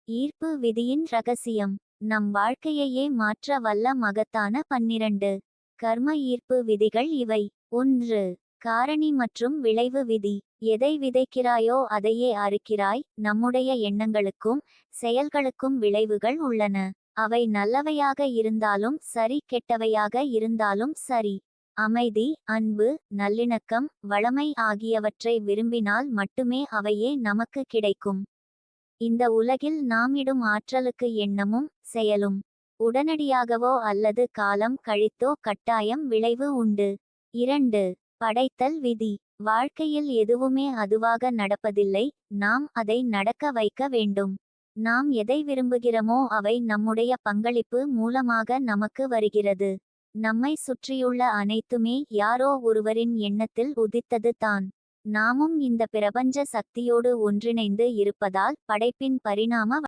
ஈர்ப்பு விதியின் ரகசியம். நம் வாழ்க்கையையே மாற்ற வல்ல மகத்தான 12 கர்ம ஈர்ப்பு விதிகள் இவை. 1. காரணி மற்றும் விளைவு விதி. எதை விதைக்கிறாயோ அதையே அறுக்கிறாய். நம்முடைய எண்ணங்களுக்கும் செயல்களுக்கும் விளைவுகள் உள்ளன. அவை நல்லவையாக இருந்தாலும் சரி, கெட்டவையாக இருந்தாலும் சரி. அமைதி, அன்பு, நல்லிணக்கம், வளமை ஆகியவற்றை விரும்பினால் மட்டுமே அவையே நமக்கு கிடைக்கும். இந்த உலகில் நாம் இடும் ஆற்றலுக்கு எண்ணமும் செயலும் உடனடியாகவோ அல்லது காலம் கழித்தோ கட்டாயம் விளைவு உண்டு. 2. படைத்தல் விதி. வாழ்க்கையில் எதுவுமே அதுவாக நடப்பதில்லை, நாம் அதை நடக்க வைக்க வேண்டும். நாம் எதை விரும்புகிறோமோ அவை நம்முடைய பங்களிப்பு மூலமாக நமக்கு வருகிறது. நம்மை சுற்றியுள்ள அனைத்துமே யாரோ ஒருவரின் எண்ணத்தில் உதித்தது தான். நாமும் இந்த பிரபஞ்ச சக்தியோடு ஒன்றிணைந்து இருப்பதால் படைப்பின் பரிணாம